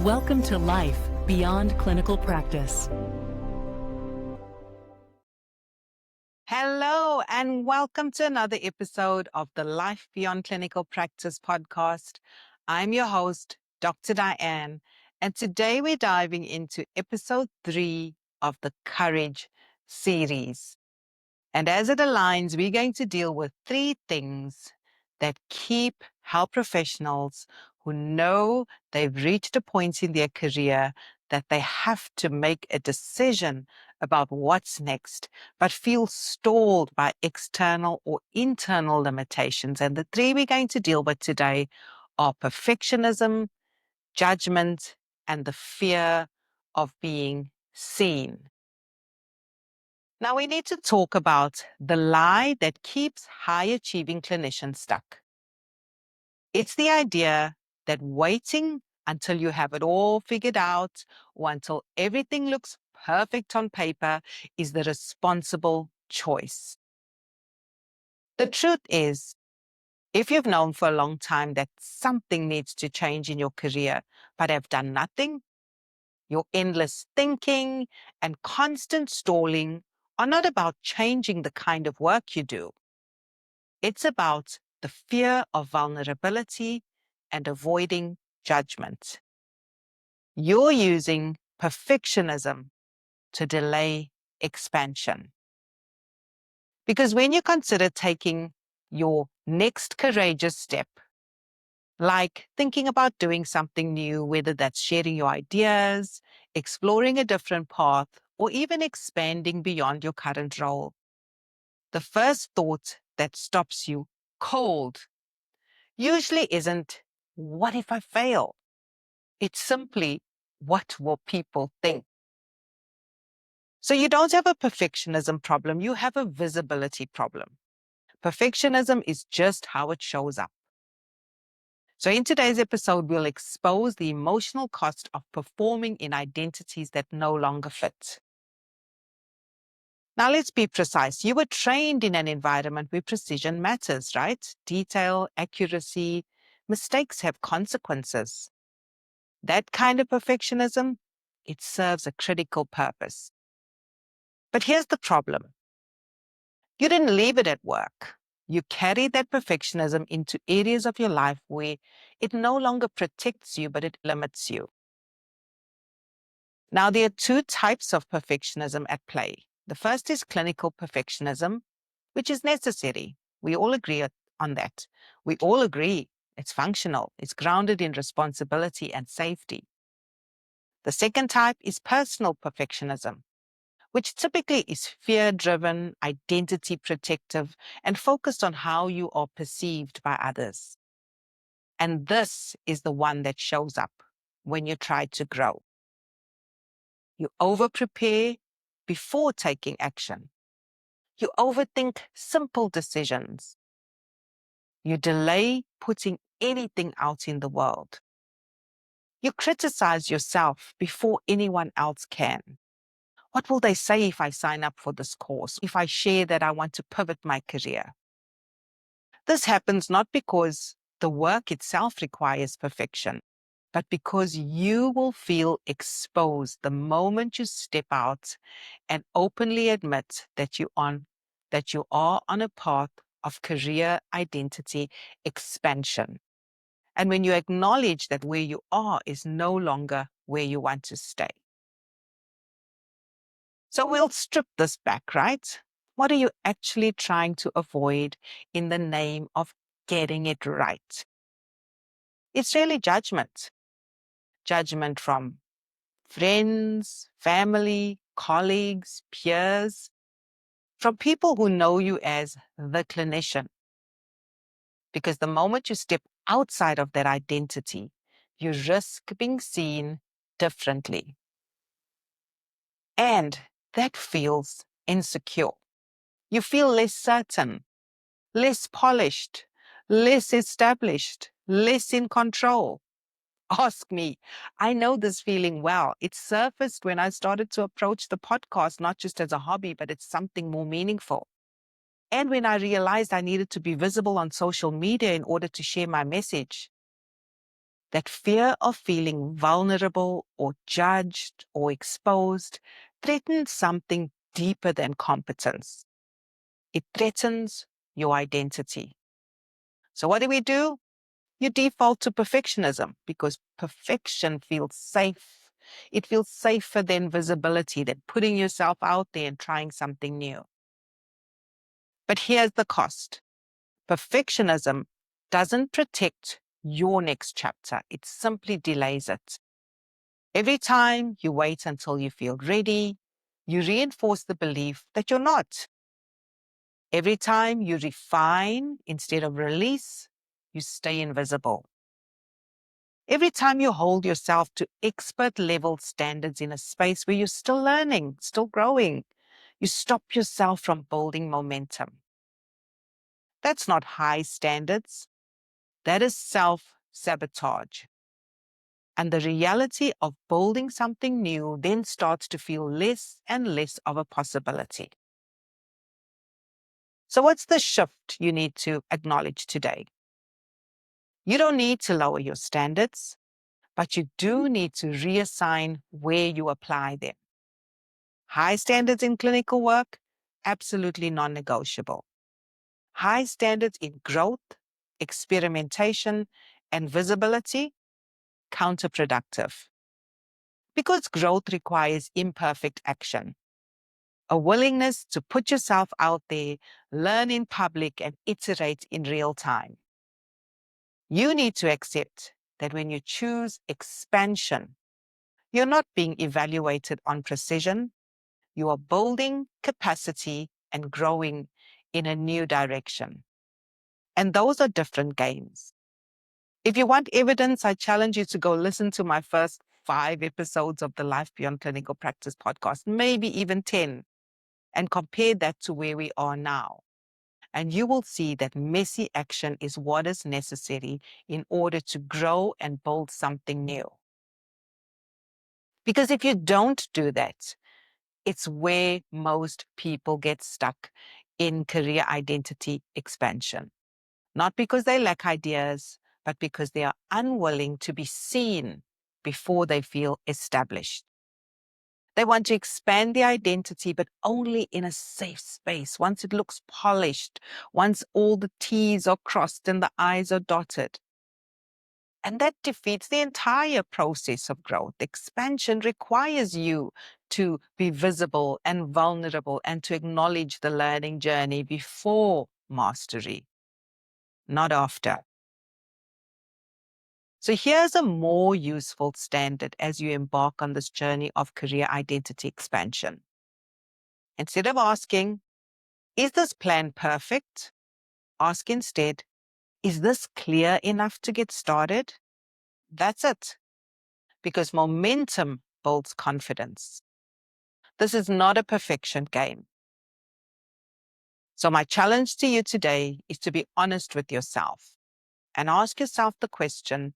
Welcome to Life Beyond Clinical Practice. Hello, and welcome to another episode of the Life Beyond Clinical Practice podcast. I'm your host, Dr. Diane, and today we're diving into episode 3 of the Courage series. And as it aligns, we're going to deal with 3 things that keep health professionals who know they've reached a point in their career that they have to make a decision about what's next, but feel stalled by external or internal limitations. And the 3 we're going to deal with today are perfectionism, judgment, and the fear of being seen. Now we need to talk about the lie that keeps high-achieving clinicians stuck. It's the idea that waiting until you have it all figured out or until everything looks perfect on paper is the responsible choice. The truth is, if you've known for a long time that something needs to change in your career but have done nothing, your endless thinking and constant stalling are not about changing the kind of work you do. It's about the fear of vulnerability and avoiding judgment. You're using perfectionism to delay expansion. Because when you consider taking your next courageous step, like thinking about doing something new, whether that's sharing your ideas, exploring a different path, or even expanding beyond your current role, the first thought that stops you cold usually isn't, what if I fail? It's simply, what will people think? So you don't have a perfectionism problem, you have a visibility problem. Perfectionism is just how it shows up. So in today's episode, we'll expose the emotional cost of performing in identities that no longer fit. Now let's be precise. You were trained in an environment where precision matters, right? Detail, accuracy, mistakes have consequences. That kind of perfectionism, it serves a critical purpose. But here's the problem. You didn't leave it at work. You carry that perfectionism into areas of your life where it no longer protects you, but it limits you. Now, there are 2 types of perfectionism at play. The first is clinical perfectionism, which is necessary. We all agree on that. We all agree it's functional. It's grounded in responsibility and safety. The second type is personal perfectionism, which typically is fear-driven, identity protective, and focused on how you are perceived by others. And this is the one that shows up when you try to grow. You over-prepare before taking action. You overthink simple decisions. You delay putting anything out in the world. You criticize yourself before anyone else can. What will they say if I sign up for this course, if I share that I want to pivot my career? This happens not because the work itself requires perfection, but because you will feel exposed the moment you step out and openly admit that you are on a path of career identity expansion. And when you acknowledge that where you are is no longer where you want to stay. So we'll strip this back, right? What are you actually trying to avoid in the name of getting it right? It's really judgment. Judgment from friends, family, colleagues, peers, from people who know you as the clinician. Because the moment you step outside of that identity, you risk being seen differently. And that feels insecure. You feel less certain, less polished, less established, less in control. Ask me. I know this feeling well. It surfaced when I started to approach the podcast, not just as a hobby, but it's something more meaningful. And when I realized I needed to be visible on social media in order to share my message. That fear of feeling vulnerable or judged or exposed threatens something deeper than competence. It threatens your identity. So what do? You default to perfectionism because perfection feels safe. It feels safer than visibility, than putting yourself out there and trying something new. But here's the cost. Perfectionism doesn't protect your next chapter. It simply delays it. Every time you wait until you feel ready, you reinforce the belief that you're not. Every time you refine instead of release, you stay invisible. Every time you hold yourself to expert level standards in a space where you're still learning, still growing, you stop yourself from building momentum. That's not high standards. That is self-sabotage. And the reality of building something new then starts to feel less and less of a possibility. So what's the shift you need to acknowledge today? You don't need to lower your standards, but you do need to reassign where you apply them. High standards in clinical work, absolutely non-negotiable. High standards in growth, experimentation, and visibility, counterproductive. Because growth requires imperfect action, a willingness to put yourself out there, learn in public, and iterate in real time. You need to accept that when you choose expansion, you're not being evaluated on precision. You are building capacity and growing in a new direction. And those are different games. If you want evidence, I challenge you to go listen to my first 5 episodes of the Life Beyond Clinical Practice podcast, maybe even 10, and compare that to where we are now. And you will see that messy action is what is necessary in order to grow and build something new. Because if you don't do that, it's where most people get stuck in career identity expansion. Not because they lack ideas, but because they are unwilling to be seen before they feel established. They want to expand the identity, but only in a safe space, once it looks polished, once all the T's are crossed and the I's are dotted. And that defeats the entire process of growth. Expansion requires you to be visible and vulnerable and to acknowledge the learning journey before mastery, not after. So here's a more useful standard as you embark on this journey of career identity expansion. Instead of asking, is this plan perfect? Ask instead, is this clear enough to get started? That's it. Because momentum builds confidence. This is not a perfection game. So my challenge to you today is to be honest with yourself and ask yourself the question,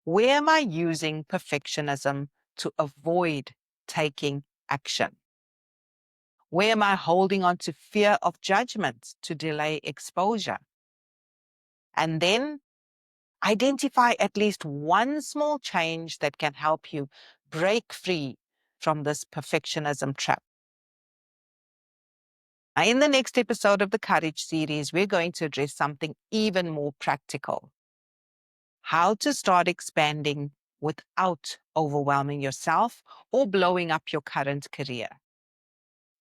where am I using perfectionism to avoid taking action? Where am I holding on to fear of judgment to delay exposure? And then identify at least one small change that can help you break free from this perfectionism trap. Now, in the next episode of the Courage series, we're going to address something even more practical. How to start expanding without overwhelming yourself or blowing up your current career.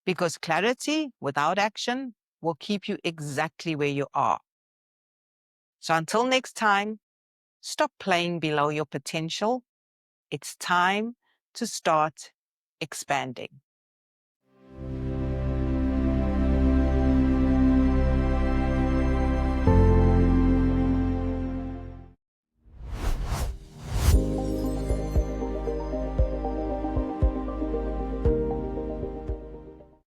Because clarity without action will keep you exactly where you are. So until next time, stop playing below your potential. It's time to start expanding.